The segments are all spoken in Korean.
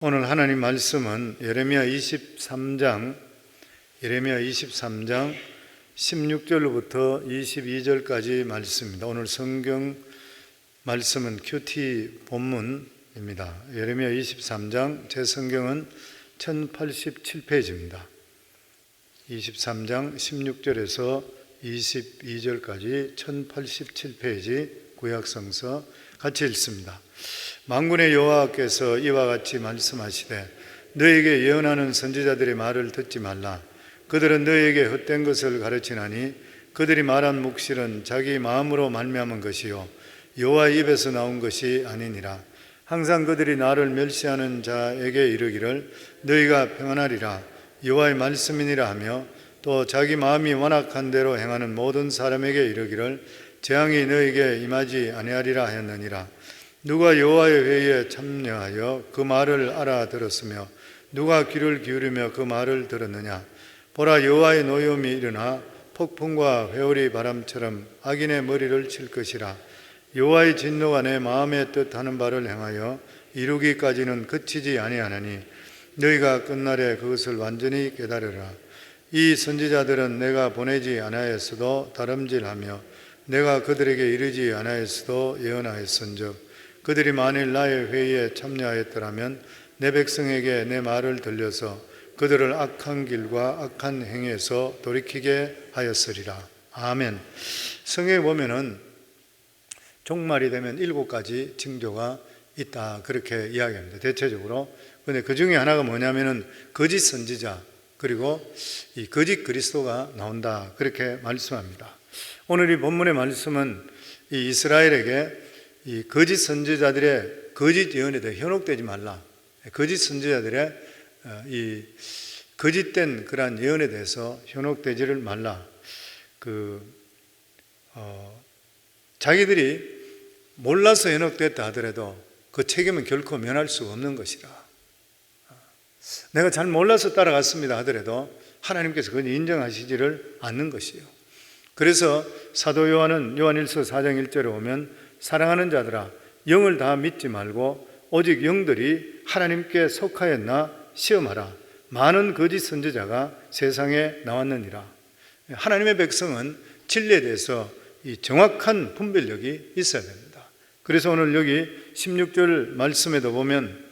오늘 하나님 말씀은 예레미야 23장 16절로부터 22절까지 말씀입니다. 오늘 성경 말씀은 큐티 본문입니다. 예레미야 23장, 제 성경은 1087페이지입니다. 23장 16절에서 22절까지 1087페이지 구약성서 같이 읽습니다. 만군의 여호와께서 이와 같이 말씀하시되 너에게 예언하는 선지자들의 말을 듣지 말라. 그들은 너에게 헛된 것을 가르치나니 그들이 말한 묵실은 자기 마음으로 말미암은 것이요 여호와의 입에서 나온 것이 아니니라. 항상 그들이 나를 멸시하는 자에게 이르기를 너희가 평안하리라 여호와의 말씀이니라 하며 또 자기 마음이 완악한 대로 행하는 모든 사람에게 이르기를 재앙이 너에게 임하지 아니하리라 하였느니라. 누가 여호와의 회의에 참여하여 그 말을 알아들었으며 누가 귀를 기울이며 그 말을 들었느냐. 보라, 여호와의 노여움이 일어나 폭풍과 회오리 바람처럼 악인의 머리를 칠 것이라. 여호와의 진노가 내 마음에 뜻하는 바를 행하여 이루기까지는 그치지 아니하나니 너희가 끝날에 그것을 완전히 깨달으라. 이 선지자들은 내가 보내지 아니하였어도 다름질하며 내가 그들에게 이르지 아니하였어도 예언하였은즉 그들이 만일 나의 회의에 참여하였더라면 내 백성에게 내 말을 들려서 그들을 악한 길과 악한 행위에서 돌이키게 하였으리라. 아멘. 성경에 보면은 종말이 되면 7가지 징조가 있다, 그렇게 이야기합니다, 대체적으로. 그런데 그 중에 하나가 뭐냐면은 거짓 선지자 그리고 이 거짓 그리스도가 나온다, 그렇게 말씀합니다. 오늘 이 본문의 말씀은 이 이스라엘에게 이 거짓 선지자들의 거짓 예언에 대해 현혹되지 말라. 거짓 선지자들의 이 거짓된 그러한 예언에 대해서 현혹되지를 말라. 자기들이 몰라서 현혹됐다 하더라도 그 책임은 결코 면할 수가 없는 것이라. 내가 잘 몰라서 따라갔습니다 하더라도 하나님께서 그걸 인정하시지를 않는 것이요. 그래서 사도 요한은 요한일서 4장 1절에 오면 사랑하는 자들아, 영을 다 믿지 말고 오직 영들이 하나님께 속하였나 시험하라. 많은 거짓 선지자가 세상에 나왔느니라. 하나님의 백성은 진리에 대해서 이 정확한 분별력이 있어야 됩니다. 그래서 오늘 여기 16절 말씀에도 보면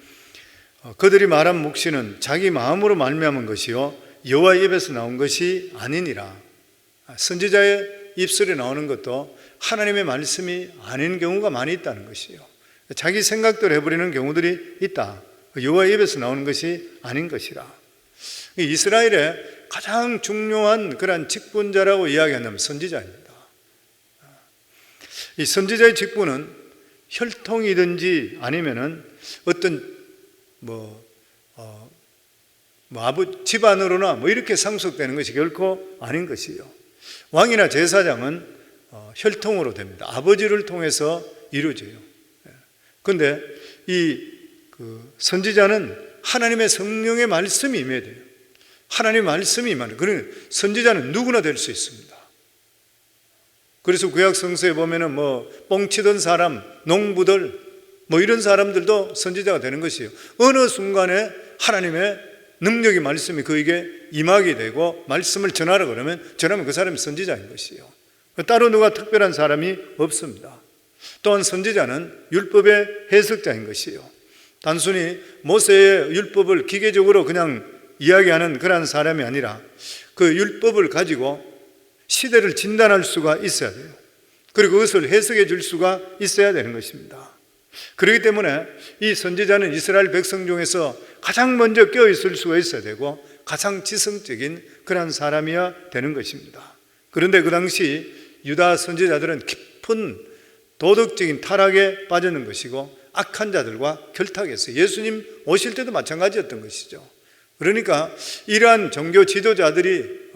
그들이 말한 묵시는 자기 마음으로 말미암은 것이요 여호와의 입에서 나온 것이 아니니라. 선지자의 입술에 나오는 것도 하나님의 말씀이 아닌 경우가 많이 있다는 것이요. 자기 생각대로 해버리는 경우들이 있다. 여호와의 입에서 나오는 것이 아닌 것이라. 이스라엘의 가장 중요한 그러한 직분자라고 이야기한다면 선지자입니다. 이 선지자의 직분은 혈통이든지 아니면은 어떤 집안으로나 이렇게 상속되는 것이 결코 아닌 것이요. 왕이나 제사장은 혈통으로 됩니다. 아버지를 통해서 이루어져요. 그런데 이 선지자는 하나님의 성령의 말씀이 임해야 돼요. 하나님의 말씀이 임하는, 그러니 선지자는 누구나 될 수 있습니다. 그래서 구약 성서에 보면은 뻥치던 사람, 농부들 이런 사람들도 선지자가 되는 것이에요. 어느 순간에 하나님의 능력의 말씀이 그에게 임하게 되고 말씀을 전하라 그러면 그 사람이 선지자인 것이에요. 따로 누가 특별한 사람이 없습니다. 또한 선지자는 율법의 해석자인 것이에요. 단순히 모세의 율법을 기계적으로 그냥 이야기하는 그런 사람이 아니라 그 율법을 가지고 시대를 진단할 수가 있어야 돼요. 그리고 그것을 해석해 줄 수가 있어야 되는 것입니다. 그렇기 때문에 이 선지자는 이스라엘 백성 중에서 가장 먼저 껴있을 수가 있어야 되고 가장 지성적인 그런 사람이어야 되는 것입니다. 그런데 그 당시 유다 선지자들은 깊은 도덕적인 타락에 빠지는 것이고 악한 자들과 결탁했어요. 예수님 오실 때도 마찬가지였던 것이죠. 그러니까 이러한 종교 지도자들이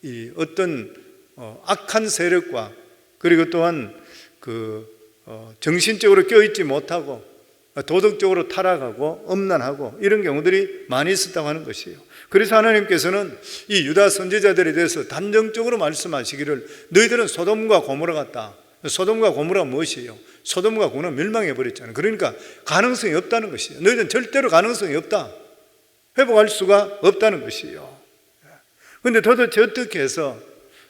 이 어떤 악한 세력과 그리고 또한 정신적으로 껴있지 못하고 도덕적으로 타락하고 엄난하고 이런 경우들이 많이 있었다고 하는 것이에요. 그래서 하나님께서는 이 유다 선지자들에 대해서 단정적으로 말씀하시기를 너희들은 소돔과 고모라 같다. 소돔과 고모라 무엇이에요? 소돔과 고모라 멸망해 버렸잖아요. 그러니까 가능성이 없다는 것이에요. 너희들은 절대로 가능성이 없다. 회복할 수가 없다는 것이에요. 그런데 도대체 어떻게 해서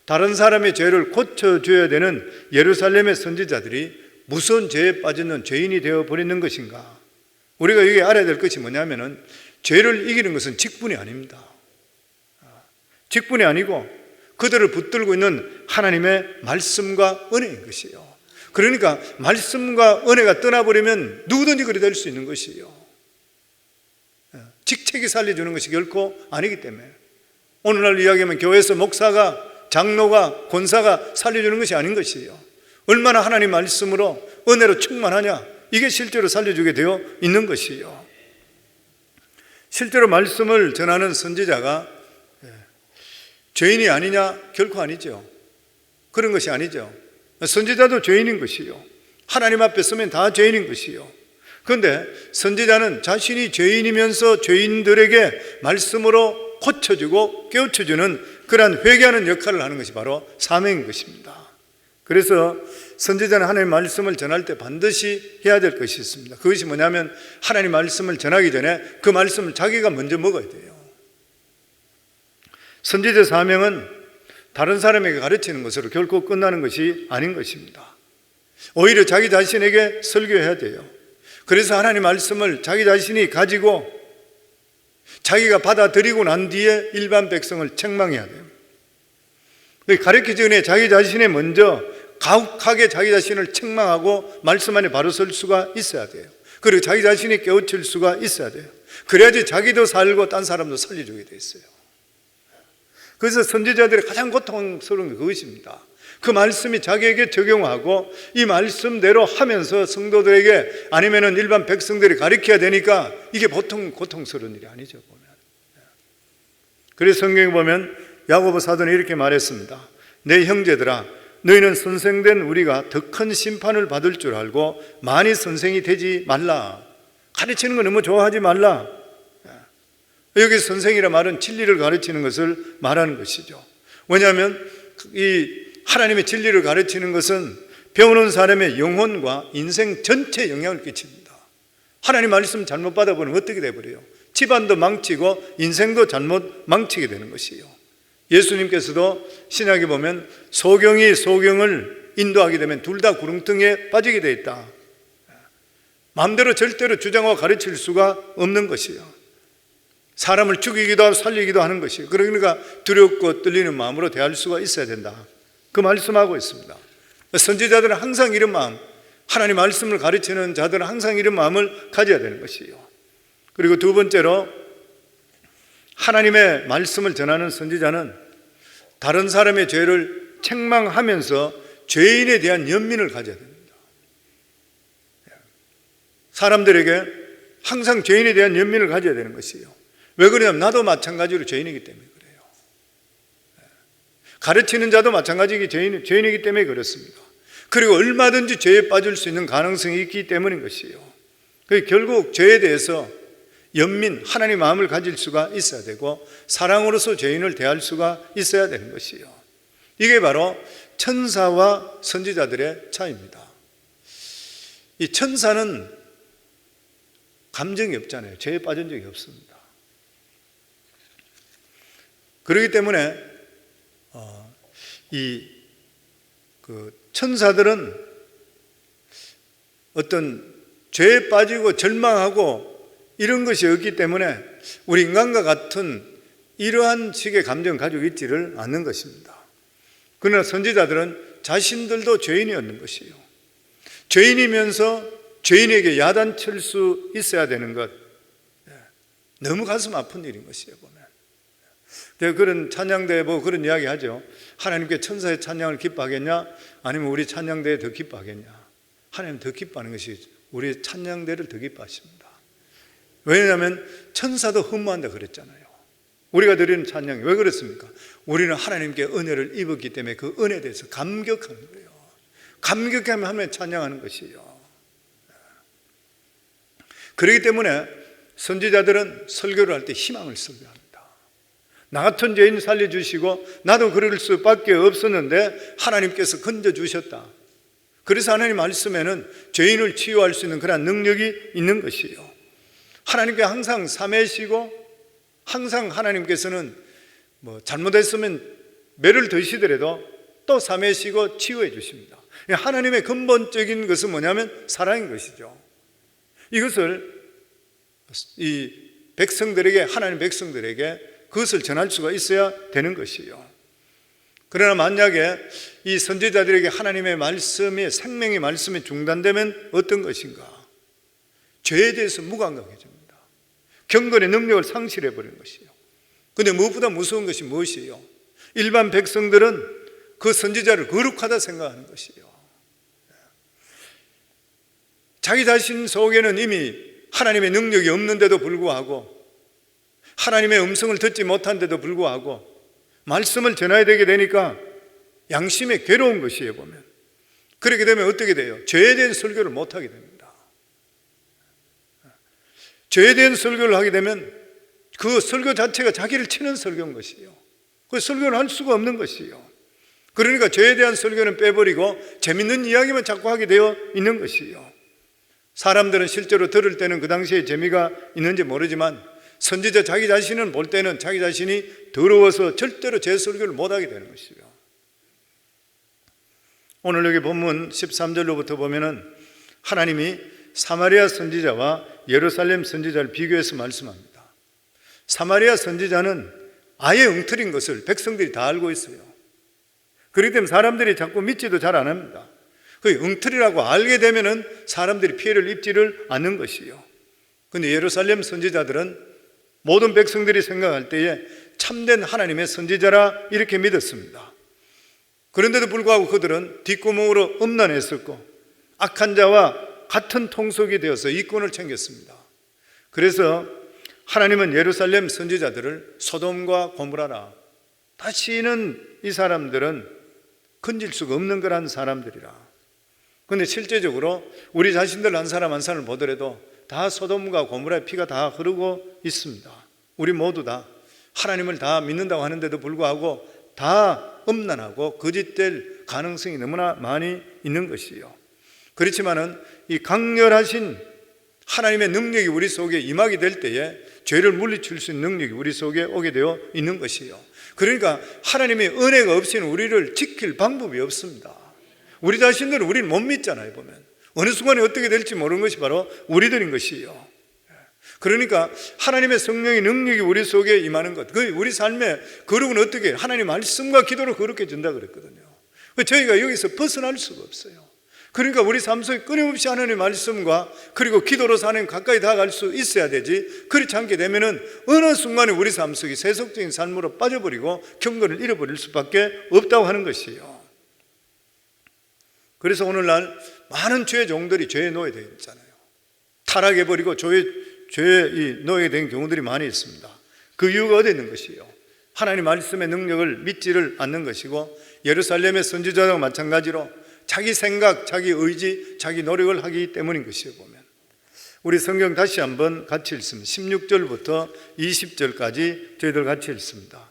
다른 사람의 죄를 고쳐줘야 되는 예루살렘의 선지자들이 무서운 죄에 빠지는 죄인이 되어버리는 것인가? 우리가 여기 알아야 될 것이 뭐냐면은 죄를 이기는 것은 직분이 아닙니다. 직분이 아니고 그들을 붙들고 있는 하나님의 말씀과 은혜인 것이에요. 그러니까 말씀과 은혜가 떠나버리면 누구든지 그리 될 수 있는 것이에요. 직책이 살려주는 것이 결코 아니기 때문에 오늘날 이야기하면 교회에서 목사가, 장로가, 권사가 살려주는 것이 아닌 것이에요. 얼마나 하나님 말씀으로 은혜로 충만하냐, 이게 실제로 살려주게 되어 있는 것이에요. 실제로 말씀을 전하는 선지자가 죄인이 아니냐? 결코 아니죠. 그런 것이 아니죠. 선지자도 죄인인 것이요, 하나님 앞에 서면 다 죄인인 것이요. 그런데 선지자는 자신이 죄인이면서 죄인들에게 말씀으로 고쳐주고 깨우쳐주는 그러한 회개하는 역할을 하는 것이 바로 사명인 것입니다. 그래서 선지자는 하나님의 말씀을 전할 때 반드시 해야 될 것이 있습니다. 그것이 뭐냐면 하나님 말씀을 전하기 전에 그 말씀을 자기가 먼저 먹어야 돼요. 선지자 사명은 다른 사람에게 가르치는 것으로 결코 끝나는 것이 아닌 것입니다. 오히려 자기 자신에게 설교해야 돼요. 그래서 하나님 말씀을 자기 자신이 가지고 자기가 받아들이고 난 뒤에 일반 백성을 책망해야 돼요. 가르치기 전에 자기 자신이 먼저 가혹하게 자기 자신을 책망하고 말씀 안에 바로 설 수가 있어야 돼요. 그리고 자기 자신이 깨우칠 수가 있어야 돼요. 그래야지 자기도 살고 딴 사람도 살려주게 돼 있어요. 그래서 선지자들의 가장 고통스러운 게 그것입니다. 그 말씀이 자기에게 적용하고 이 말씀대로 하면서 성도들에게 아니면은 일반 백성들이 가르쳐야 되니까 이게 보통 고통스러운 일이 아니죠, 보면. 그래서 성경에 보면 야고보 사도는 이렇게 말했습니다. 내 형제들아, 너희는 선생된 우리가 더 큰 심판을 받을 줄 알고 많이 선생이 되지 말라. 가르치는 거 너무 좋아하지 말라. 여기 선생이라 말은 진리를 가르치는 것을 말하는 것이죠. 왜냐하면 이 하나님의 진리를 가르치는 것은 배우는 사람의 영혼과 인생 전체에 영향을 끼칩니다. 하나님 말씀 잘못 받아보면 어떻게 돼버려요? 집안도 망치고 인생도 잘못 망치게 되는 것이에요. 예수님께서도 신약에 보면 소경이 소경을 인도하게 되면 둘 다 구렁텅이에 빠지게 되어 있다. 마음대로 절대로 주장하고 가르칠 수가 없는 것이에요. 사람을 죽이기도 하고 살리기도 하는 것이에요. 그러니까 두렵고 떨리는 마음으로 대할 수가 있어야 된다. 그 말씀하고 있습니다. 선지자들은 항상 이런 마음, 하나님 말씀을 가르치는 자들은 항상 이런 마음을 가져야 되는 것이에요. 그리고 두 번째로 하나님의 말씀을 전하는 선지자는 다른 사람의 죄를 책망하면서 죄인에 대한 연민을 가져야 됩니다. 사람들에게 항상 죄인에 대한 연민을 가져야 되는 것이에요. 왜 그러냐면 나도 마찬가지로 죄인이기 때문에 그래요. 가르치는 자도 마찬가지로 죄인이기 때문에 그렇습니다. 그리고 얼마든지 죄에 빠질 수 있는 가능성이 있기 때문인 것이에요. 결국 죄에 대해서 연민, 하나님의 마음을 가질 수가 있어야 되고 사랑으로서 죄인을 대할 수가 있어야 되는 것이에요. 이게 바로 천사와 선지자들의 차이입니다. 이 천사는 감정이 없잖아요. 죄에 빠진 적이 없습니다. 그렇기 때문에 천사들은 어떤 죄에 빠지고 절망하고 이런 것이 없기 때문에 우리 인간과 같은 이러한 식의 감정을 가지고 있지를 않는 것입니다. 그러나 선지자들은 자신들도 죄인이었는 것이에요. 죄인이면서 죄인에게 야단칠 수 있어야 되는 것, 너무 가슴 아픈 일인 것이에요, 보면. 그런 찬양대에 보고 그런 이야기 하죠. 하나님께 천사의 찬양을 기뻐하겠냐? 아니면 우리 찬양대에 더 기뻐하겠냐? 하나님 더 기뻐하는 것이 우리 찬양대를 더 기뻐하십니다. 왜냐하면 천사도 흠모한다 그랬잖아요. 우리가 드리는 찬양이 왜 그렇습니까? 우리는 하나님께 은혜를 입었기 때문에 그 은혜에 대해서 감격하는 거예요. 감격하면 하나님 찬양하는 것이에요. 그렇기 때문에 선지자들은 설교를 할 때 희망을 설교합니다. 나 같은 죄인 살려주시고 나도 그럴 수밖에 없었는데 하나님께서 건져주셨다. 그래서 하나님 말씀에는 죄인을 치유할 수 있는 그런 능력이 있는 것이에요. 하나님께 항상 삼해시고, 항상 하나님께서는 잘못했으면 매를 드시더라도 또 삼해시고 치유해 주십니다. 하나님의 근본적인 것은 뭐냐면 사랑인 것이죠. 이것을 이 백성들에게, 하나님 백성들에게 그것을 전할 수가 있어야 되는 것이에요. 그러나 만약에 이 선지자들에게 하나님의 말씀이, 생명의 말씀이 중단되면 어떤 것인가? 죄에 대해서 무감각해집니다. 경건의 능력을 상실해 버리는 것이에요. 그런데 무엇보다 무서운 것이 무엇이에요? 일반 백성들은 그 선지자를 거룩하다 생각하는 것이에요. 자기 자신 속에는 이미 하나님의 능력이 없는데도 불구하고, 하나님의 음성을 듣지 못한데도 불구하고 말씀을 전해야 되게 되니까 양심에 괴로운 것이에요. 보면 그렇게 되면 어떻게 돼요? 죄에 대한 설교를 못하게 됩니다. 죄에 대한 설교를 하게 되면 그 설교 자체가 자기를 치는 설교인 것이에요. 그 설교를 할 수가 없는 것이에요. 그러니까 죄에 대한 설교는 빼버리고 재밌는 이야기만 자꾸 하게 되어 있는 것이에요. 사람들은 실제로 들을 때는 그 당시에 재미가 있는지 모르지만 선지자 자기 자신은 볼 때는 자기 자신이 더러워서 절대로 제 설교를 못하게 되는 것이에요. 오늘 여기 본문 13절로부터 보면은 하나님이 사마리아 선지자와 예루살렘 선지자를 비교해서 말씀합니다. 사마리아 선지자는 아예 엉터리인 것을 백성들이 다 알고 있어요. 그렇기 때문에 사람들이 자꾸 믿지도 잘 안 합니다. 그 엉터리라고 알게 되면은 사람들이 피해를 입지를 않는 것이에요. 그런데 예루살렘 선지자들은 모든 백성들이 생각할 때에 참된 하나님의 선지자라 이렇게 믿었습니다. 그런데도 불구하고 그들은 뒷구멍으로 음란했었고 악한 자와 같은 통속이 되어서 이권을 챙겼습니다. 그래서 하나님은 예루살렘 선지자들을 소돔과 고모라라, 다시는 이 사람들은 건질 수가 없는 거란 사람들이라. 그런데 실제적으로 우리 자신들 한 사람 한 사람을 보더라도 다 소돔과 고모라의 피가 다 흐르고 있습니다. 우리 모두 다 하나님을 다 믿는다고 하는데도 불구하고 다 음란하고 거짓될 가능성이 너무나 많이 있는 것이에요. 그렇지만은 이 강렬하신 하나님의 능력이 우리 속에 임하게 될 때에 죄를 물리칠 수 있는 능력이 우리 속에 오게 되어 있는 것이에요. 그러니까 하나님의 은혜가 없이는 우리를 지킬 방법이 없습니다. 우리 자신들은 우리는 못 믿잖아요. 보면 어느 순간에 어떻게 될지 모르는 것이 바로 우리들인 것이에요. 그러니까 하나님의 성령의 능력이 우리 속에 임하는 것, 그 우리 삶의 거룩은 어떻게 해요? 하나님 말씀과 기도로 거룩해진다 그랬거든요. 저희가 여기서 벗어날 수가 없어요. 그러니까 우리 삶 속에 끊임없이 하나님의 말씀과 그리고 기도로서 하나님 가까이 다가갈 수 있어야 되지, 그렇지 않게 되면은 어느 순간에 우리 삶 속이 세속적인 삶으로 빠져버리고 경건을 잃어버릴 수밖에 없다고 하는 것이에요. 그래서 오늘날 많은 죄의 종들이 죄에 놓여 되어 있잖아요. 타락해버리고 죄에 놓여 된 경우들이 많이 있습니다. 그 이유가 어디에 있는 것이에요? 하나님 말씀의 능력을 믿지를 않는 것이고, 예루살렘의 선지자와 마찬가지로 자기 생각, 자기 의지, 자기 노력을 하기 때문인 것이에요. 보면 우리 성경 다시 한번 같이 읽습니다. 16절부터 20절까지 저희들 같이 읽습니다.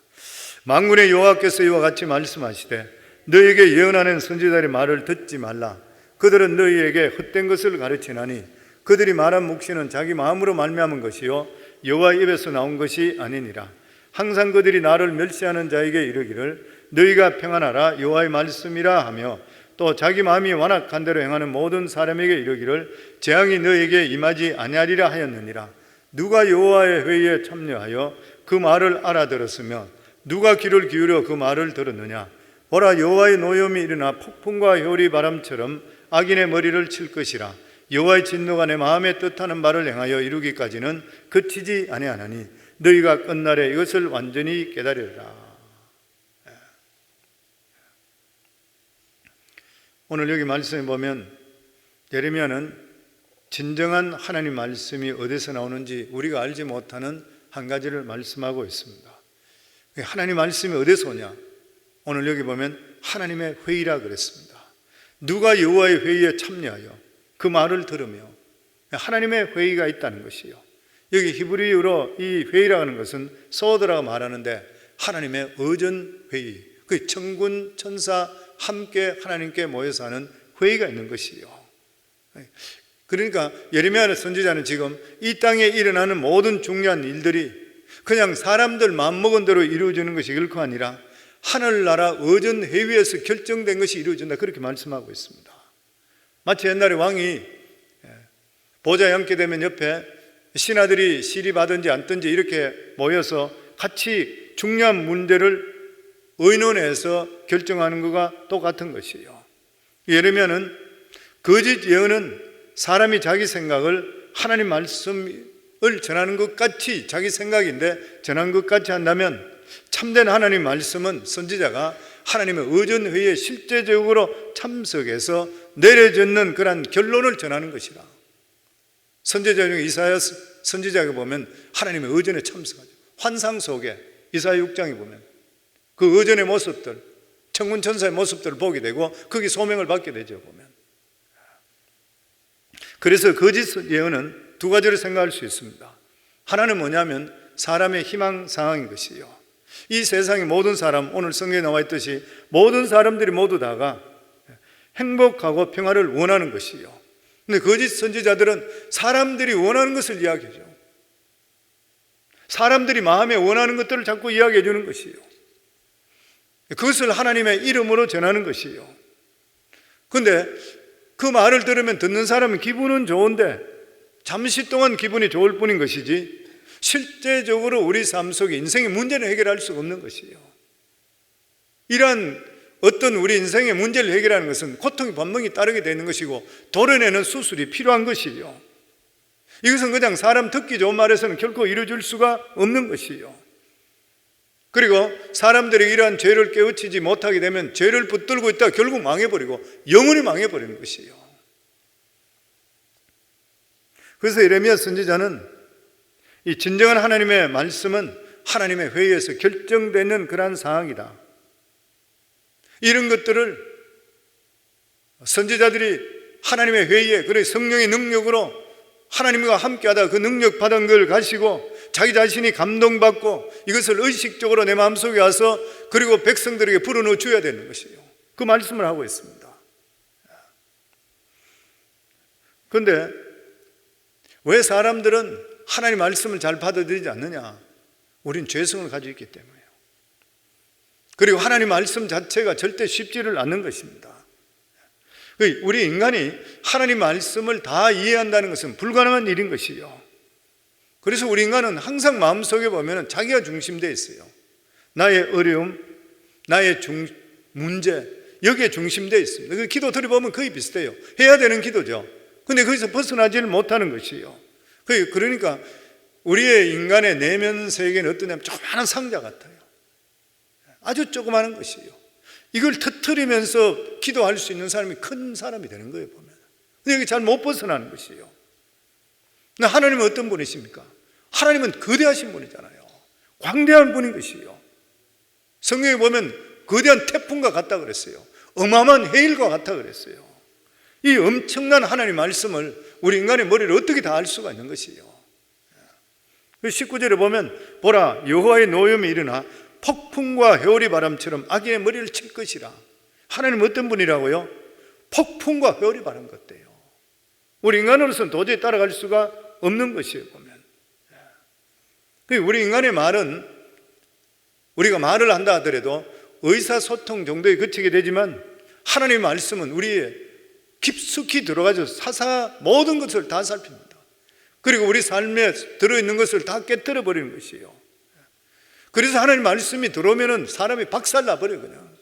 만군의 여호와께서 이와 같이 말씀하시되 너희에게 예언하는 선지자의 말을 듣지 말라. 그들은 너희에게 헛된 것을 가르치나니 그들이 말한 묵시는 자기 마음으로 말미암은 것이요 여호와의 입에서 나온 것이 아니니라. 항상 그들이 나를 멸시하는 자에게 이르기를 너희가 평안하라 여호와의 말씀이라 하며, 또 자기 마음이 완악한 대로 행하는 모든 사람에게 이르기를 재앙이 너희에게 임하지 아니하리라 하였느니라. 누가 여호와의 회의에 참여하여 그 말을 알아들었으며 누가 귀를 기울여 그 말을 들었느냐. 보라, 여호와의 노염이 일어나 폭풍과 효리 바람처럼 악인의 머리를 칠 것이라. 여호와의 진노가 내 마음에 뜻하는 바를 행하여 이루기까지는 그치지 아니하나니 너희가 끝날에 이것을 완전히 깨달으리라. 오늘 여기 말씀에 보면 예레미야는 진정한 하나님 말씀이 어디서 나오는지 우리가 알지 못하는 한 가지를 말씀하고 있습니다. 하나님 말씀이 어디서 오냐? 오늘 여기 보면 하나님의 회의라 그랬습니다. 누가 여호와의 회의에 참여하여 그 말을 들으며, 하나님의 회의가 있다는 것이요. 여기 히브리어로 이 회의라고 하는 것은 소드라고 말하는데 하나님의 의전 회의, 그 천군 천사 함께 하나님께 모여서 하는 회의가 있는 것이요. 그러니까 예레미야 선지자는 지금 이 땅에 일어나는 모든 중요한 일들이 그냥 사람들 마음먹은 대로 이루어지는 것이 결코 아니라 하늘나라 의전회의에서 결정된 것이 이루어진다, 그렇게 말씀하고 있습니다. 마치 옛날에 왕이 보좌에 앉게 되면 옆에 신하들이 시리받든지 앉든지 이렇게 모여서 같이 중요한 문제를 의논해서 결정하는 것과 똑같은 것이에요. 예레미야는 거짓 예언은 사람이 자기 생각을 하나님 말씀을 전하는 것 같이 자기 생각인데 전하는 것 같이 한다면, 참된 하나님 말씀은 선지자가 하나님의 의전회의에 실제적으로 참석해서 내려졌는 그런 결론을 전하는 것이라. 선지자 중에 이사야 선지자에 보면 하나님의 의전에 참석하죠. 환상 속에 이사야 6장에 보면 그 의전의 모습들, 천군 천사의 모습들을 보게 되고 거기 소명을 받게 되죠, 보면. 그래서 거짓 예언은 두 가지를 생각할 수 있습니다. 하나는 뭐냐면 사람의 희망 상황인 것이요. 이 세상의 모든 사람, 오늘 성경에 나와 있듯이 모든 사람들이 모두 다가 행복하고 평화를 원하는 것이요. 근데 거짓 선지자들은 사람들이 원하는 것을 이야기하죠. 사람들이 마음에 원하는 것들을 자꾸 이야기해 주는 것이요. 그것을 하나님의 이름으로 전하는 것이요. 그런데 그 말을 들으면 듣는 사람은 기분은 좋은데 잠시 동안 기분이 좋을 뿐인 것이지 실제적으로 우리 삶 속에 인생의 문제를 해결할 수가 없는 것이에요. 이러한 어떤 우리 인생의 문제를 해결하는 것은 고통이 분명히 따르게 되는 것이고 도려내는 수술이 필요한 것이에요. 이것은 그냥 사람 듣기 좋은 말에서는 결코 이루어질 수가 없는 것이에요. 그리고 사람들이 이러한 죄를 깨우치지 못하게 되면 죄를 붙들고 있다가 결국 망해버리고 영원히 망해버리는 것이에요. 그래서 예레미야 선지자는 이 진정한 하나님의 말씀은 하나님의 회의에서 결정되는 그러한 상황이다, 이런 것들을 선지자들이 하나님의 회의에, 그래 성령의 능력으로 하나님과 함께하다 그 능력 받은 걸 가지고 자기 자신이 감동받고 이것을 의식적으로 내 마음속에 와서 그리고 백성들에게 불어넣어 줘야 되는 것이에요. 그 말씀을 하고 있습니다. 그런데 왜 사람들은 하나님 말씀을 잘 받아들이지 않느냐? 우린 죄성을 가지고 있기 때문에요. 그리고 하나님 말씀 자체가 절대 쉽지를 않는 것입니다. 우리 인간이 하나님 말씀을 다 이해한다는 것은 불가능한 일인 것이요. 그래서 우리 인간은 항상 마음속에 보면 자기가 중심되어 있어요. 나의 어려움, 나의 문제, 여기에 중심되어 있습니다. 그 기도 들어보면 거의 비슷해요. 해야 되는 기도죠. 근데 거기서 벗어나지를 못하는 것이요. 그러니까 우리의 인간의 내면 세계는 어떠냐면 조그마한 상자 같아요. 아주 조그마한 것이에요. 이걸 터뜨리면서 기도할 수 있는 사람이 큰 사람이 되는 거예요, 보면. 근데 여기 잘 못 벗어나는 것이에요. 근데 하나님은 어떤 분이십니까? 하나님은 거대하신 분이잖아요. 광대한 분인 것이에요. 성경에 보면 거대한 태풍과 같다 그랬어요. 어마어마한 해일과 같다 그랬어요. 이 엄청난 하나님 말씀을 우리 인간의 머리를 어떻게 다 알 수가 있는 것이에요. 19절에 보면 보라, 여호와의 노염이 일어나 폭풍과 회오리 바람처럼 악인의 머리를 칠 것이라. 하나님 어떤 분이라고요? 폭풍과 회오리 바람 같대요. 우리 인간으로서는 도저히 따라갈 수가 없는 것이에요, 보면. 우리 인간의 말은 우리가 말을 한다 하더라도 의사소통 정도에 그치게 되지만 하나님의 말씀은 우리의 깊숙이 들어가서 모든 것을 다 살핍니다. 그리고 우리 삶에 들어있는 것을 다 깨뜨려 버리는 것이에요. 그래서 하나님 말씀이 들어오면 사람이 박살나 버려요. 그냥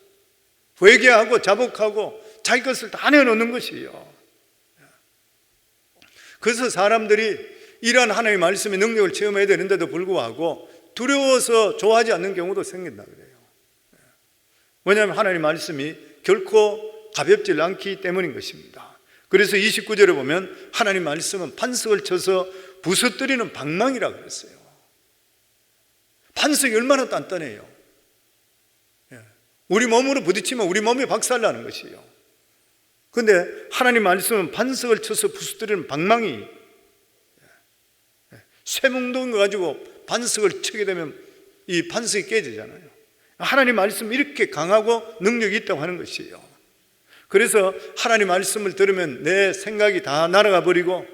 회개하고 자복하고 자기 것을 다 내놓는 것이에요. 그래서 사람들이 이러한 하나님의 말씀의 능력을 체험해야 되는데도 불구하고 두려워서 좋아하지 않는 경우도 생긴다 그래요. 왜냐하면 하나님의 말씀이 결코 가볍지 않기 때문인 것입니다. 그래서 29절에 보면 하나님 말씀은 반석을 쳐서 부서뜨리는 방망이라고 그랬어요. 반석이 얼마나 단단해요. 우리 몸으로 부딪히면 우리 몸이 박살나는 것이에요. 그런데 하나님 말씀은 반석을 쳐서 부서뜨리는 방망이, 쇠뭉덩이 가지고 반석을 치게 되면 이 반석이 깨지잖아요. 하나님 말씀은 이렇게 강하고 능력이 있다고 하는 것이에요. 그래서 하나님 말씀을 들으면 내 생각이 다 날아가 버리고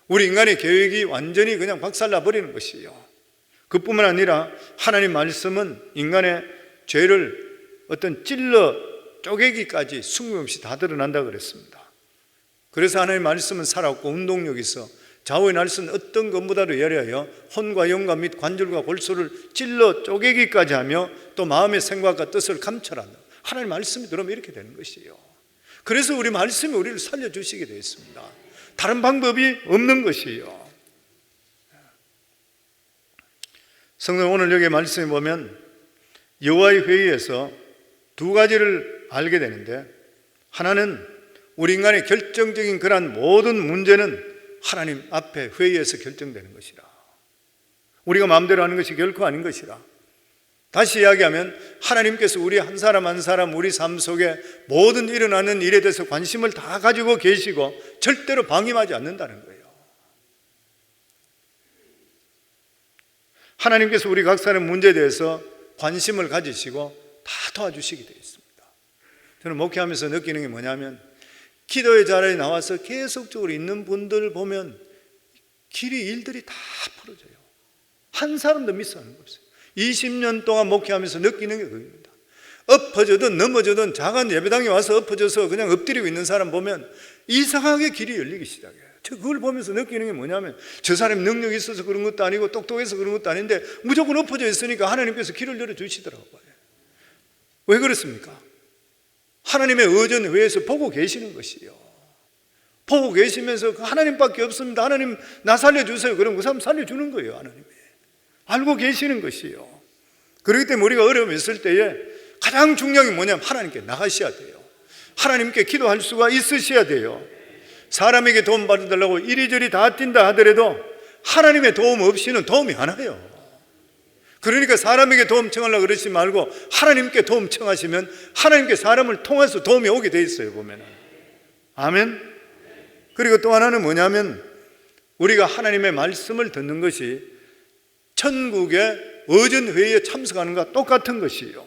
우리 인간의 계획이 완전히 그냥 박살나 버리는 것이에요. 그뿐만 아니라 하나님 말씀은 인간의 죄를 어떤 찔러 쪼개기까지 숨김없이 다 드러난다 그랬습니다. 그래서 하나님 말씀은 살았고 운동력이 있어 좌우의 날선 어떤 것보다도 예리하여 혼과 영과 및 관절과 골수를 찔러 쪼개기까지 하며 또 마음의 생각과 뜻을 감찰한다. 하나님 말씀이 들어오면 이렇게 되는 것이에요. 그래서 우리 말씀이 우리를 살려주시게 되어 있습니다. 다른 방법이 없는 것이에요. 성도 오늘 여기 말씀에 보면 여호와의 회의에서 두 가지를 알게 되는데, 하나는 우리 인간의 결정적인 그러한 모든 문제는 하나님 앞에 회의에서 결정되는 것이라. 우리가 마음대로 하는 것이 결코 아닌 것이라. 다시 이야기하면 하나님께서 우리 한 사람 한 사람 우리 삶 속에 모든 일어나는 일에 대해서 관심을 다 가지고 계시고 절대로 방임하지 않는다는 거예요. 하나님께서 우리 각 사람 문제에 대해서 관심을 가지시고 다 도와주시게 되어 있습니다. 저는 목회하면서 느끼는 게 뭐냐면, 기도의 자리에 나와서 계속적으로 있는 분들 보면 길이 일들이 다 풀어져요. 한 사람도 미스하는 거 없어요. 20년 동안 목회하면서 느끼는 게 그겁니다. 엎어져든 넘어져든 작은 예배당에 와서 엎어져서 그냥 엎드리고 있는 사람 보면 이상하게 길이 열리기 시작해요. 저 그걸 보면서 느끼는 게 뭐냐면, 저 사람이 능력이 있어서 그런 것도 아니고 똑똑해서 그런 것도 아닌데 무조건 엎어져 있으니까 하나님께서 길을 열어주시더라고요. 왜 그렇습니까? 하나님의 의전회에서 보고 계시는 것이요. 보고 계시면서 하나님밖에 없습니다. 하나님 나 살려주세요. 그럼 그 사람 살려주는 거예요. 하나님이 알고 계시는 것이요. 그렇기 때문에 우리가 어려움이 있을 때에 가장 중요한 게 뭐냐면 하나님께 나가셔야 돼요. 하나님께 기도할 수가 있으셔야 돼요. 사람에게 도움 받으려고 이리저리 다 뛴다 하더라도 하나님의 도움 없이는 도움이 안 와요. 그러니까 사람에게 도움 청하려고 그러지 말고 하나님께 도움 청하시면 하나님께 사람을 통해서 도움이 오게 돼 있어요, 보면은. 아멘. 그리고 또 하나는 뭐냐면, 우리가 하나님의 말씀을 듣는 것이 천국의 의전회의에 참석하는 것과 똑같은 것이에요.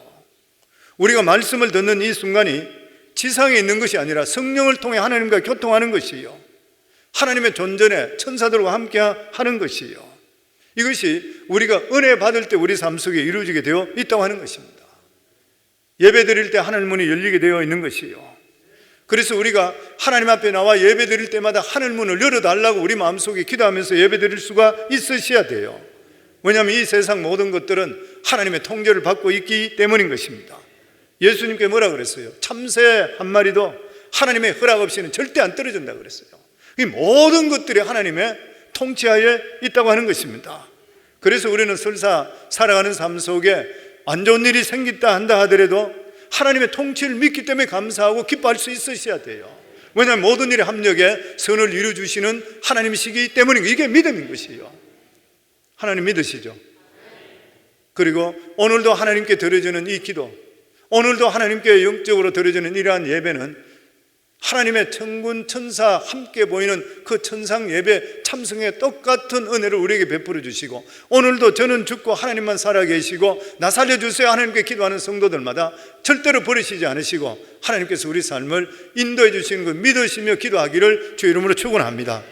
우리가 말씀을 듣는 이 순간이 지상에 있는 것이 아니라 성령을 통해 하나님과 교통하는 것이에요. 하나님의 존전에 천사들과 함께 하는 것이에요. 이것이 우리가 은혜 받을 때 우리 삶 속에 이루어지게 되어 있다고 하는 것입니다. 예배 드릴 때 하늘 문이 열리게 되어 있는 것이에요. 그래서 우리가 하나님 앞에 나와 예배 드릴 때마다 하늘 문을 열어달라고 우리 마음속에 기도하면서 예배 드릴 수가 있으셔야 돼요. 왜냐하면 이 세상 모든 것들은 하나님의 통제를 받고 있기 때문인 것입니다. 예수님께 뭐라 그랬어요? 참새 한 마리도 하나님의 허락 없이는 절대 안 떨어진다 그랬어요. 이 모든 것들이 하나님의 통치하에 있다고 하는 것입니다. 그래서 우리는 설사 살아가는 삶 속에 안 좋은 일이 생긴다 한다 하더라도 하나님의 통치를 믿기 때문에 감사하고 기뻐할 수 있으셔야 돼요. 왜냐하면 모든 일의 합력에 선을 이루어주시는 하나님이시기 때문에 이게 믿음인 것이에요. 하나님 믿으시죠? 그리고 오늘도 하나님께 드려지는 이 기도, 오늘도 하나님께 영적으로 드려지는 이러한 예배는 하나님의 천군 천사 함께 보이는 그 천상 예배 참석의 똑같은 은혜를 우리에게 베풀어 주시고, 오늘도 저는 죽고 하나님만 살아계시고 나 살려주세요 하나님께 기도하는 성도들마다 절대로 버리시지 않으시고 하나님께서 우리 삶을 인도해 주시는 걸 믿으시며 기도하기를 주 이름으로 축원합니다.